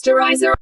Masterizer.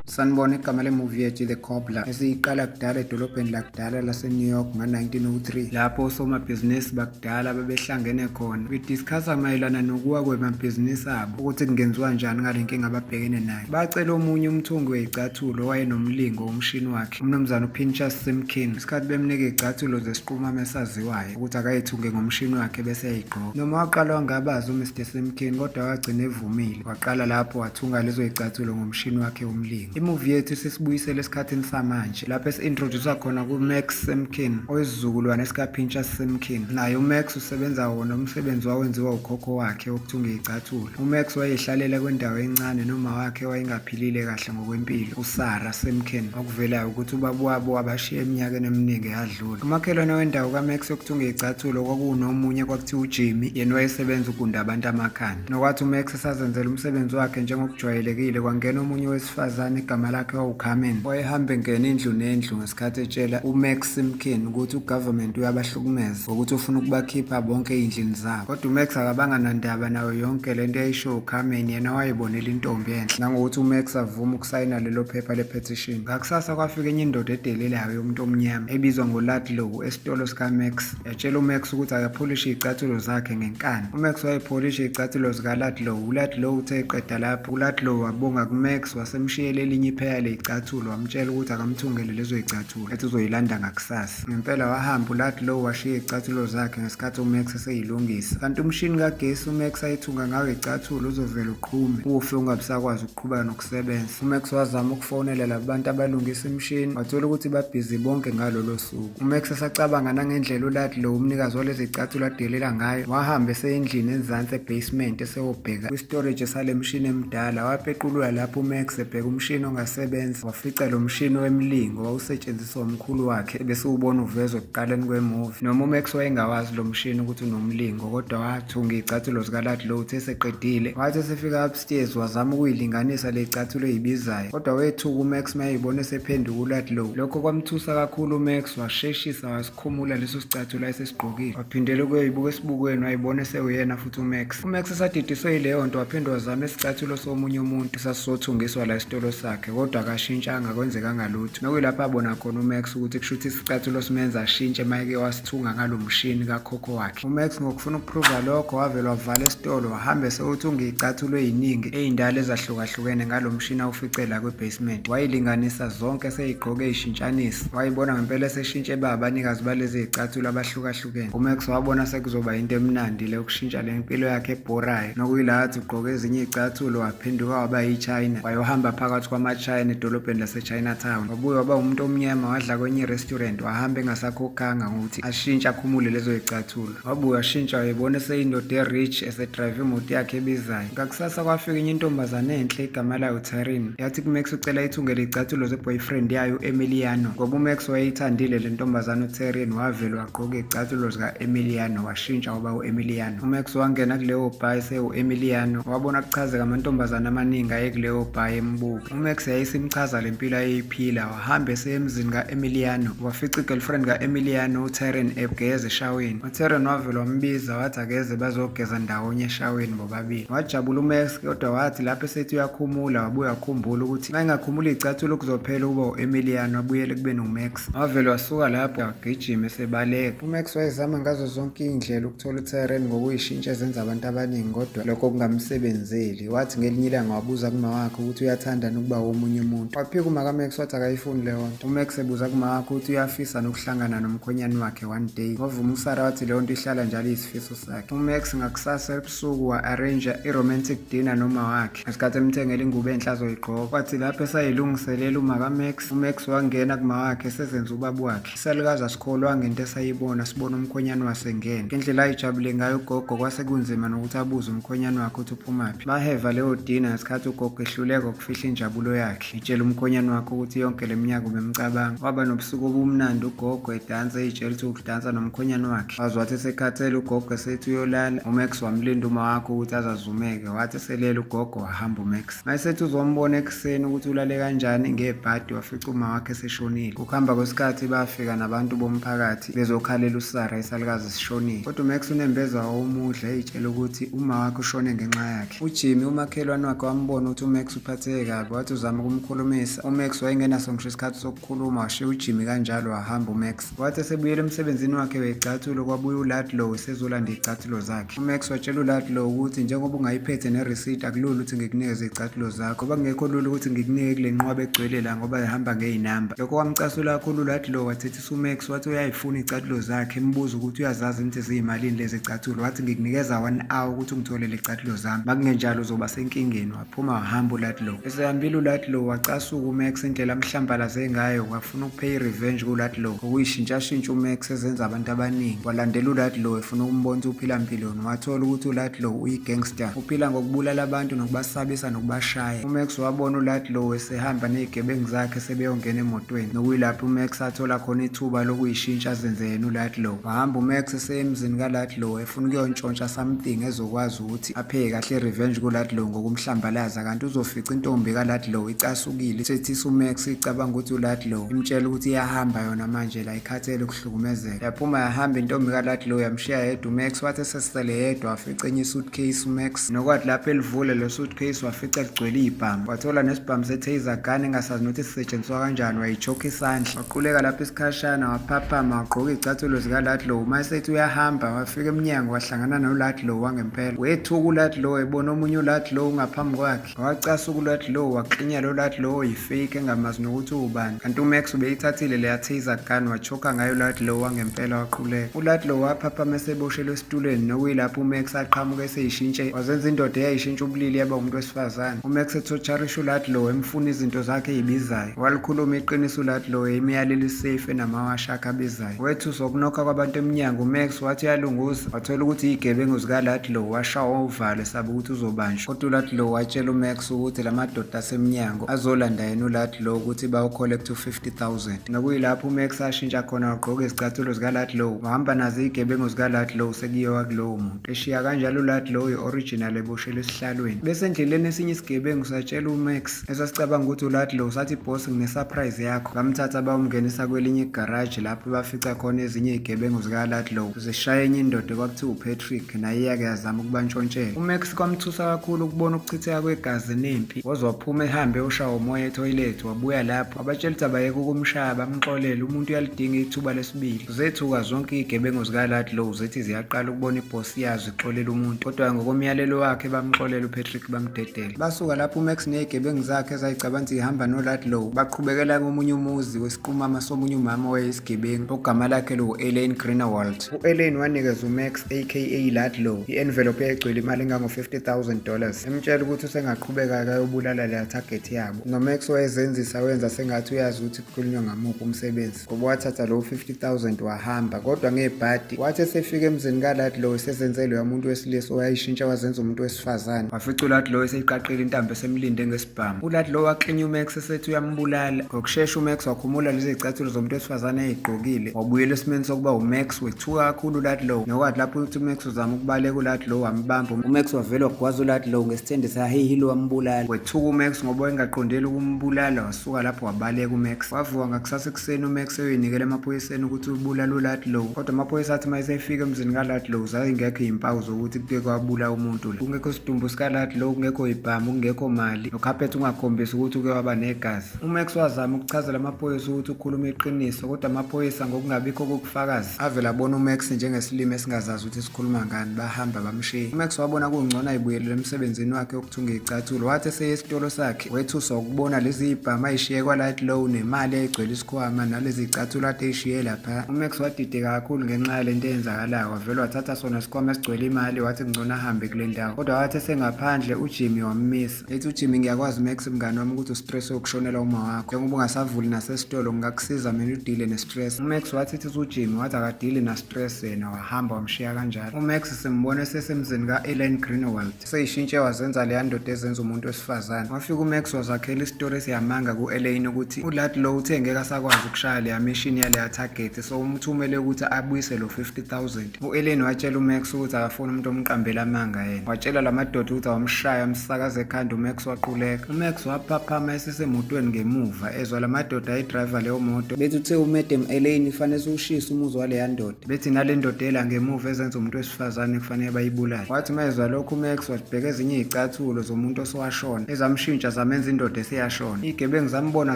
Sanibona igama le-movie yethu The Cobbler esiyiqala kudala edolobheni lakudala lase-New York ngo-1903 lapho osomabhizinisi bakudala babehlangene khona bediskhasa mayelana nokuwa kwemabhizinisi abo ukuthi kungenziwa njani ngale nkinga ababhekene nayo. Bacela omunye umthungi wey'cathulo owayenomlingo womshini wakhe umnumzane uPinchas Simkin isikhathi bemnika iy'cathulo zesiqhumame esaziwayo ukuthi akayithunge ngomshini wakhe bese eyayigqoka. Noma waqala wangabazi uMr Simkin kodwa wagcina evumile waqala lapho wathunga lezo y'cathulo ngomshini wakhe womlingo. Imovie yethu sisibuyisele esikhathini samanje lapho esi-introduce khona ku-Max Simkin oyisizukulwane esikaPinchas Simkin. Naye uMax usebenza wona umsebenzi wawenziwa ukhokho wakhe wokuthunga iy'cathulo. uMax wayehlalela kwendawo encane noma wakhe wayengaphilile kahle ngokwempilo uSarah Simkin okuvelayo ukuthi ubaba wabo wabashiya eminyakeni eminingi eyadlula. Umakhelwane wendawo kaMax yokuthunga iy'cathulo kwakunomunye kwakuthiwa uJimmy yena wayesebenza ukugunda abantu amakhanda. Nokwathi uMax esazenzela umsebenzi wakhe njengokujwayelekile kwangena omunye wesifazane igama lakhe wawuCarmen wayehamba engena indlu nendlu ngesikhathi etshela uMax Simkin ukuthi ugovernment uyabahlukumeza ngokuthi ufuna ukubakhipha bonke ey'ndlini zabo. Kodwa uMax akabanga nandaba nayo yonke lento eyayisho uCarmen, yena wayebonela intombi enhle nangokuthi uMax avuma ukusayina lelo phepha le-petition. Ngakusasa kwafika enye indoda edelelayo yomuntu omnyama ebizwa ngoLudlow esitolo sikaMax yatshela uMax ukuthi akapholishe iy'cathulo zakhe ngenkani. uMax wayepholishe iy'cathulo zikaLudlow. uLudlow uthe eqeda lapho uLudlow wabonga kuMax wasemshiyela elinye iphaya ley'cathulo wamtshela ukuthi akamthungele lezo y'cathulo ethi uzoyilanda ngakusasa. Ngempela wahamba uLudlow washiya iy'cathulo zakhe ngesikhathi uMax eseyilungisa. Kanti umshini kagesi uMax ayithunga ngawo iy'cathulo uzovela uqhume ufe ungabisakwazi ukuqhubeka nokusebenza. uMax wazama ukufonela labo bantu abalungisa imishini wathola ukuthi babhizi bonke ngalolo suku. uMax esacabanga nangendlela uLudlow umnikazi walezi y'cathulo adelela ngayo wahamba eseyendlini enzansi ebasement eseyobheka kwistorage sale mshini emdala. Wapequlula lapho uMax ebheka umshini ongasebenzi wafica lo mshini wemlingo wawusetshenziswa umkhulu wakhe bese ubona uvezwe ekuqaleni kwemovie. Noma uMax wayengawazi lo mshini ukuthi unomlingo kodwa wathunga iy'cathulo zikaLudlow uthe eseqedile wathi esefika upstairs wazama ukuyilinganisa le y'cathulo ey'bizayo kodwa wethuka uMax mayeyibona esephenduka uLudlow. Lokho kwamthusa kakhulu uMax washeshisa wasikhumula leso sicathulo ayesesigqokile waphindela ukuyoyibuka esibukweni wayibona esewuyena futhi uMax. uMax esadidiswe yileyo nto waphinde wazama isicathulo somunye umuntu sasizothungiswa la esitolo sakhe kodwa akashintshanga kwenzekanga lutho. Nokuyilapho abona khona uMax ukuthi kushuthi isicathulo simenza ashintshe mayeke wasithunga ngalo mshini kakhokho wakhe. uMax ngokufuna ukuphruva lokho wavele wavala esitolo wahamba esewuthunga iy'cathulo ey'ningi ey'ndala ezahlukahlukene ngalo mshini awufice la kwe-basement. Wayilinganisa zonke eseyigqoke ey'shintshanisa wayibona ngempela eseshintshe abanikazi balezi y'cathulo abahlukahlukene. uMax wabona sekuzoba into emnandi le ukushintsha le mpilo yakhe ebhorayo. Nokuyila athi ugqoke ezinye iy'cathulo waphenduka waba yiChina wayohamba phakathi kwama-China edolobheni lase-Chinatown. Wabuye waba umuntu omnyama wadla kwenye i-restaurant wahamba engasakhokhanga ngokuthi ashintshe akhumule lezo y'cathulo. Wabuye washintsha wayibona eseyindoda e-rich esedrayive imoto yakhe ebizayo. Ngakusasa kwafika enye intombazane enhle igama layo uTaryn yathi kuMax ucela ayithungele iy'cathulo ze-boyfriend yayo u-Emiliano. Ngoba uMax wayeyithandile le ntombazane uTaryn wavele wagqoka iy'cathulo zika-Emiliano washintsha waba u-Emiliano. uMax wangena kuleyo bar esewu-Emiliano wabona kuchazeka amantombazane amaningi aye kuleyo bar embuka. uMax yayisimchaza le mpilo ayeyiphila wahamba eseyemzini ka-Emiliano wafica i-girlfriend ka-Emiliano uTaryn egeza eshaweni. uTaryn wavele wambiza wathi akeze bazogeza ndawonye eshaweni bobabili. Wajabula uMax kodwa wathi lapho esethi uyakhumula wabuye wakhumbula ukuthi uma engakhumula iy'cathulo kuzophela ukuba u-Emiliano wabuyele kubeni uMax. Wavele wasuka lapho wagijima esebaleka. uMax wayezama ngazo zonke iy'ndlela ukuthola uTaryn ngokuyishintsha ezenza abantu abaningi kodwa lokho kungamsebenzeli. Wathi ngelinye ilanga wabuza kuma wakhe ukuthi uyathanda nokuba omunye umuntu. Waphika uma kaMax wathi akayifuni leyo nto. uMax ebuza kuma wakhe ukuthi uyafisa nokuhlangana nomkhwenyana wakhe one day. Wavuma uSarah wathi leyo nto ihlala njalo iyisifiso sakhe. uMax ngakusasa ebusuku wa-arrange i-romantic dinner noma wakhe ngesikhathi emthengela ingubo enhle azoyigqoka. Kwathi lapho esayilungiselela uma kaMax uMax wangena kuma wakhe esezenza ubaba wakhe. Isalukazi asikholwa ngento esayibona sibona umkhwenyana wasengena. Ngendlela ayijabule ngayo ugogo kwase kunzima nokuthi abuze umkhwenyana wakhe ukuthi uphumaphi. Baheva leyo dinner ngesikhathi ugogo ehluleka ukufihla injabulo yakhe, itshela umkhonyane wakhe ukuthi yonke le minyaka ubemcabanga. Waba nobusuku obumnandi ugogo edansa, eyitshela ukuthi udansa nomkhonyane wakhe. Waze wathi esekhathele ugogo esethi uyolala, uMax wamlinda uma wakhe ukuthi azazumeke. Wathi eselele ugogo wahamba uMax. Mayesethi uzombona ekuseni ukuthi ulale kanjani ngebhadi, wafica uma wakhe eseshonile. Ukuhamba kwesikhathi bafika nabantu bomphakathi bezokhalela uSarah isalukazi sishonile, kodwa uMax unembeza omuhle eyitshela ukuthi uma wakhe ushone ngenxa yakhe. uJimmy umakhelwane wakhe wambona ukuthi uMax uphatheke kabi, wathi uzama ukumkhulumisa. uMax wayengenaso ngisho isikhathi sokukhuluma, washiya uJimmy kanjalo wahamba uMax. Wathi esebuyela emsebenzini wakhe weyicathulo, kwabuya uLudlow esezolanda iy'cathulo zakhe. uMax watshela uLudlow ukuthi njengoba ungayiphethe nereceipt akulula ukuthi ngikunikeze iy'cathulo zakho, ngoba kungekho lula ukuthi ngikunike kule nqwaba egcwele la ngoba ihamba ngey'namba. Lokho kwamcasula kakhulu uLudlow, wathethisa uMax wathi uyayifuna iy'cathulo zakhe, embuza ukuthi uyazazi ukuthi ziyimalini lezi iy'cathulo. Wathi ngikunikeza 1 hour ukuthi ungitholele iy'cathulo zami, makungenjalo uzoba senkingeni. Waphuma wahamba uLudlow. Esehambile uLudlow wacasuka uMax indlela amhlambalaze ngayo, wafuna ukupay i-revenge kuLudlow, ukuyishintshashintsha uMax ezenza abantu abaningi. Walandela uLudlow efuna ukumbona ukuthi uphila mpiloni. Wathola ukuthi uLudlow uyi-gangster, uphila ngokubulala abantu nokubasabisa nokubashaya. uMax wabona uLudlow esehamba ney'gebengu zakhe sebeyongena emotweni, nokuyilapho uMax athola khona ithuba lokuyishintsha azenze yena uLudlow. Wahamba uMax eseyemzini kaLudlow efuna ukuyontshontshwa something ezokwazi ukuthi apheke kahle i-revenge kuLudlow ngokumhlambalaza, kanti uzofica intombi kaLudlow icasukile isethisa uMax icabanga ukuthi uLudlow imtshela ukuthi iyahamba yona manje la ikhathele ukuhlukumezeka. Yaphuma yahamba intombi kaLudlow yamshiya yedwa uMax. Wathi esesele yedwa wafica enye isuitcase uMax, nokwathi lapho elivule lo suitcase wafica ligcwele iy'bhamu. Wathola nesibhamu se-taser gun engasazi nokuthi sisetshenziswa kanjani, wayichoka isandla. Waquleka lapho isikhashana waphaphama wagqoka iy'cathulo zikaLudlow. Mayesethi uyahamba wafika emnyango wahlangana noLudlow wangempela. Wethuka uLudlow ebona omunye uLudlow ngaphambi kwakhe, wacasuka uLudlow waklinya lo Ludlow oyifake engamazi nokuthi uwubani, kanti uMax ubeyithathile leya taser gun wachoka ngayo uLudlow wangempela waquleka. uLudlow waphaphama eseboshelwe esitulweni, nokuyilapho uMax aqhamuka eseyishintshe wazenza indoda eyayishintsha ubulili yaba umuntu wesifazane. uMax ethotsharisha uLudlow emfuna izinto zakhe ey'bizayo. Walikhuluma iqiniso uLudlow emyalela isafe enamawashi akhe abizayo. Wethusa ukunokha kwabantu emnyango uMax wathi uyalunguza, wathola ukuthi iy'gebengu zikaLudlow, washawa uvalo esaba ukuthi uzobanjwa. Kodwa uLudlow watshela uMax ukuthi la madoda asemnyango azolanda yena uLudlow ukuthi bawu-collect u-50,000, nokuyilapho uMax ashintsha khona wagqoka izicathulo zikaLudlow wahamba nazo iy'gebengu zikaLudlow sekuyiwa kulowo muntu. Eshiya kanjalo uLudlow i-original eboshelwe esihlalweni. Bese endleleni esinye isigebengu satshela uMax esasicabanga ukuthi uLudlow sathi boss ngine-surprise yakho, bamthatha bawumngenisa kwelinye igaraji lapho bafica khona ezinye iy'gebengu zikaLudlow zishaya enye indoda kwakuthiwa uPatrick, naye iyake yazama ukubantshontshela. uMax kwamthusa kakhulu ukubona ukuchitheka kwegazi nempi, waze waphuma ehambe ushawa umoya etoilet. Wabuya lapho wabatshela ukuthi abayeke ukumshaya bamxolele, umuntu uyalidinga ithuba lesibili. Zethuka zonke iy'gebengu zikaLudlow zithi ziyaqala ukubona ibhosi yazo ixolela umuntu, kodwa ngokomyalelo wakhe bamxolela uPatrick bamdedela. Basuka lapho uMax ney'gebengu zakhe ezayicabanga ukuthi ihamba noLudlow baqhubekela komunye umuzi wesiqumama somunye umama wayeyisigebengu ogama lakhe lu-Elaine Greenwald. u-Elaine wanikeza uMax aka Ludlow i-envelope eyayigcwele imali engango-$50,000 emtshela ukuthi usengaqhubeka kayobulala leya target yabo. noMax wayezenzisa wenza sengathi uyazi ukuthi kukhulunywa ngamuphi umsebenzi, ngoba wathatha lowo 50,000 wahamba. Kodwa ngebhadi wathi esefika emzini kaLudlow esezenze loya muntu wesilisa owayishintsha wazenza umuntu wesifazane, wafica uLudlow eseyiqaqile intambo esemlinde ngesibhamu. uLudlow waklinya uMax esethi uyambulala. Ngokushesha uMax wakhumula lezi y'cathulo zomuntu wesifazane ey'gqokile, wabuyela esimeni sokuba uMax. Wethuka kakhulu uLudlow, nokwathi lapho ukuthi uMax uzama ukubaleka uLudlow wambamba. uMax wavele wagwaza uLudlow ngesithende sahehile wambulala. Wethuka uMax ngoba wayengaqondeli ukumbulala, wasuka lapho wabaleka uMax. Wavuka ngakusasa ekuseni uMax eyoyinikela emaphoyiseni ukuthi ubulala uLudlow, kodwa amaphoyisa athi mayesefika emzini kaLudlow zayingekho iy'mpawu zokuthi kuke kwabula umuntu la. Kungekho sidumbu sikaLudlow, kungekho ibhamu, kungekho mali, nokhaphethe ungakhombisi ukuthi uke waba negazi. uMax wazama ukuchazela amaphoyisa ukuthi ukhuluma iqiniso, kodwa amaphoyisa ngokungabikho kokufakazi avele abona uMax njengesilimo esingazazi ukuthi sikhuluma ngani, bahamba bamshiya. uMax wabona kungcono ayibuyelele emsebenzini wakhe wokuthunga iy'cathulo. Wathi eseye esitolo sakhe wethuswa ukubona lezi y'bhamu ayishiye kwaLudlow nemali eyigcwele isikhwama nalezi y'cathulo ade eyishiye lapha. uMax wadideka kakhulu ngenxa yalento eyenzakalayo, wavele wathatha sona isikhwama esigcwele imali wathi ngcono ahambe kule ndawo. Kodwa wathi esengaphandle uJimmy wammisa ethi, uJimmy ngiyakwazi Max mngani wami ukuthi ustress wokushonela uma wakho, njengoba ungasavuli nasesitolo ngingakusiza mina udile nestress. uMax wathi ethi uJimmy wathi akadili na stress yena, wahamba wamshiya kanjalo. uMax simbone esesemzini ka-Elaine Greenwald seyishintshe wazenza leya ndoda ezenza umuntu wesifazane. Wafika uMax uMax wazakhela isitori esiyamanga ku-Elaine ukuthi uLudlow uthe ngeke asakwazi ukushaya leya mission yaleya target, so umthumele ukuthi abuyise lo 50,000. U-Elaine watshela uMax ukuthi akafuna umuntu omqambela amanga yena. Watshela lamadoda ukuthi awamshaya amsakaze ekhanda. uMax waquleka. uMax waphaphama esesemotweni ngemuva ezwa lamadoda ayidrayiva leyo moto bethi uthe uMadam Elaine fanele ushise umuzi waleya ndoda, bethi nale ndoda ela ngemuva ezenza umuntu wesifazane kufanele bayibulale. Wathi mayezwa lokhu uMax wabheka ezinye izicathulo zomuntu osowashona ezamshintsha zamenza indoda esiyashona. Igebengu zambona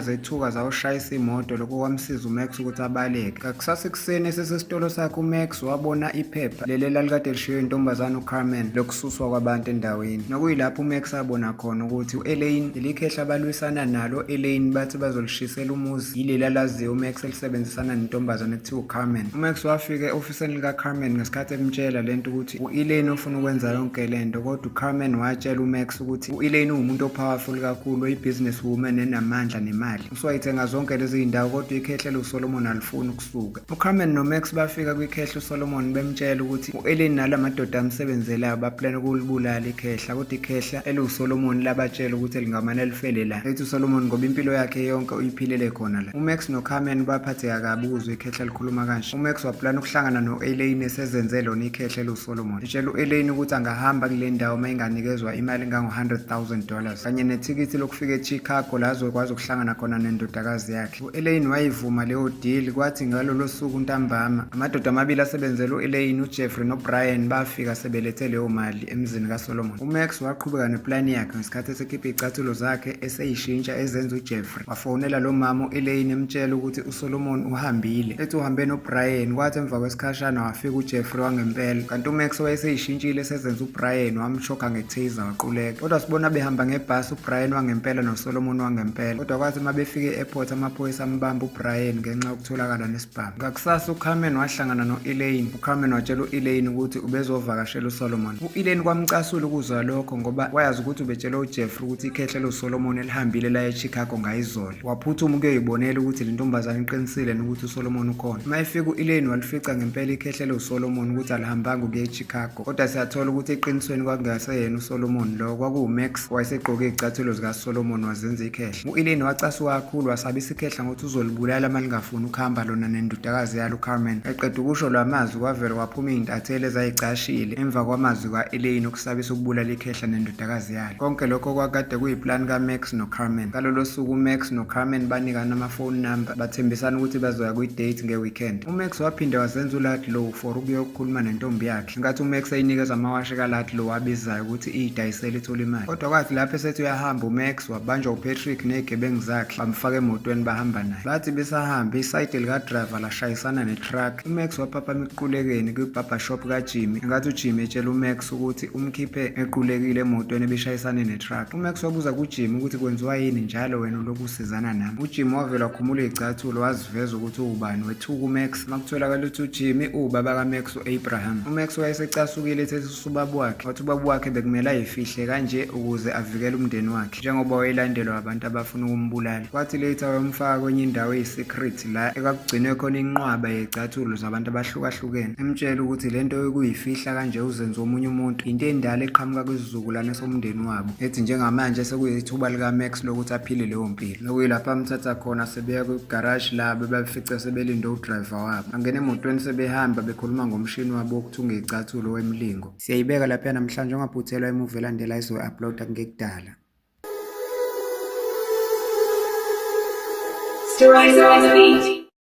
zethuka zawushayisa imoto, lokho kwamsiza uMax ukuthi abaleke. Ngakusasa ekuseni esesesitolo sakhe uMax wabona iphepha leli lalikade lishiwe intombazane uCarmen lokususwa kwabantu endaweni. Nokuyilapho uMax abona khona ukuthi u-Elaine lelikhehla abalwisana nalo Elaine bathi bazolishisela umuzi yilela laziyo uMax elisebenzisana nentombazane ekuthiwa uCarmen. uMax wafika e-ofisini likaCarmen ngesikhathi emtshela lento ukuthi u-Elaine ufuna ukwenza yonke lento, kodwa uCarmen watshela uMax ukuthi u-Elaine uwumuntu opowerful kakhulu, oyi-business woman enamandla nemali, uswayithenga zonke lezi zindawo kodwa ikhehla uSolomon alifuni ukusuka. uCarmen noMax bafika kwikhehla uSolomon bemtshela ukuthi u-Elaine nala madoda amsebenzelayo baplana ukulibulala ikhehla, kodwa ikhehla eluSolomon labatshela ukuthi lingamane lifele la, ethi uSolomon ngoba impilo yakhe yonke uyiphilele khona la. uMax noCarmen baphatheka kabi ukuzwa ikhehla likhuluma kanje. uMax waplana ukuhlangana no-Elaine esezenze lona ikhehla eluSolomon, etshela u-Elaine ukuthi angahamba kule ndawo uma inganikezwa imali engango-$100,000 kanye nethikithi lokufika eChicago la azokwazi ukuhlangana khona nendodakazi yakhe. u-Elaine wayivuma leyo deal. Kwathi ngalolo suku ntambama amadoda amabili asebenzela u-Elaine, uJeffrey noBrian, bafika sebelethe leyo mali emzini kaSolomon. uMax waqhubeka neplani yakhe ngesikhathi esekhipha izicathulo zakhe eseyishintsha ezenza uJeffrey. Wafonela lo mama u-Elaine emtshela ukuthi uSolomon uhambile, ethi uhambe noBrian. Kwathi emva kwesikhashana wafika uJeffrey wangempela, kanti uMax wayeseyishintshile esezenza uBrian wamshoka nge-taser waquleka. Kodwa sibona behamba ngebhasi uBrian wangempela noSolomon wangempela, kodwa kwathi uma befike e-airport amaphoyisa ambamba uBrian ngenxa yokutholakala nesibhamu. Ngakusasa uCarmen wahlangana no-Elaine. uCarmen watshela u-Elaine ukuthi ubezovakashela uSolomon. u-Elaine kwamcasula ukuzwa lokho ngoba wayazi ukuthi ubetshela uJeffrey ukuthi ikhehla loSolomon elihambile la eChicago ngayizolo. Waphuthuma ukuyibonela ukuthi le ntombazane iqinisile nokuthi uSolomon ukhona. Uma efika u-Elaine walifica ngempela ikhehla loSolomon ukuthi alihambanga ukuya eChicago, kodwa siyathola ukuthi eqinisweni kwakungaseyena uSolomon lo, kwakuwuMax wayesegqoke izicathulo zikaSolomon wazenza ikhehla. u-Elaine wacasuka kakhulu, wasabisa ikhehla ngokuthi uzolibulala uma lingafuni ukuhamba lona nendodakazi yalo uCarmen. Eqeda ukusho lwamazwi kwavele kwaphuma iy'ntathelo ezayicashile emva kwamazwi ka-Elaine ukusabisa ukubulala ikhehla nendodakazi yalo. Konke lokho kwakade kuyiplani kaMax noCarmen. Ngalolo suku uMax noCarmen banikana amafoni number, bathembisana ukuthi bazoya kwi-date nge-weekend. uMax waphinde wazenza uLudlow for ukuyokhuluma nentombi yakhe, ngathi uMax eyinikeza amawashi kaLudlow abizayo ukuthi iyidayisele ithole imali. Kodwa kwathi lapho esethi uyahamba uMax wabanjwa uPatrick nezigebengu zakhe bamfaka emotweni bahamba naye. Bathi besahamba isayidi likadriver lashayisana netruck. uMax waphaphama ekuqulekeni kwi-barber shop kaJimmy, ngathi uJimmy etshela uMax ukuthi umkhiphe equlekile emotweni ebishayisane netruck. uMax wabuza kuJimmy ukuthi kwenziwa yini njalo wena ulokhu usizana nami. uJimmy wavela wakhumula izicathulo waziveza ukuthi uwubani, wethuka uMax. Makutholakala ukuthi uJimmy ubaba kaMax u-Abraham. uMax wayesecasukile ethethi usubaba wakhe, wathi ubaba wakhe bekumele ayifihle kanje ukuze avikele umndeni wakhe njengoba wayelandelwa abantu abafuna ukumbulala. Kwathi later wayomfaka kwenye indawo eyi-secret la ekakugcinwe khona inqwaba yezicathulo zabantu abahlukahlukene, emtshela ukuthi lento yokuyifihla kanje uzenza omunye umuntu into endala eqhamuka kwisizukulwane somndeni wabo, ethi njengamanje sekuyithuba likaMax lokuthi aphile leyo mpilo. Lokuyilapho amthatha khona sebeya kwigaraji labo bafica sebelinde udriver wabo, angena emotweni sebehamba bekhuluma ngomshini wabo wokuthunga izicathulo wemlingo. Siyayibeka lapha namhlanje, ungaphuthelwa imuvi elandela izo-uploada ngekudala. Stories on the beat.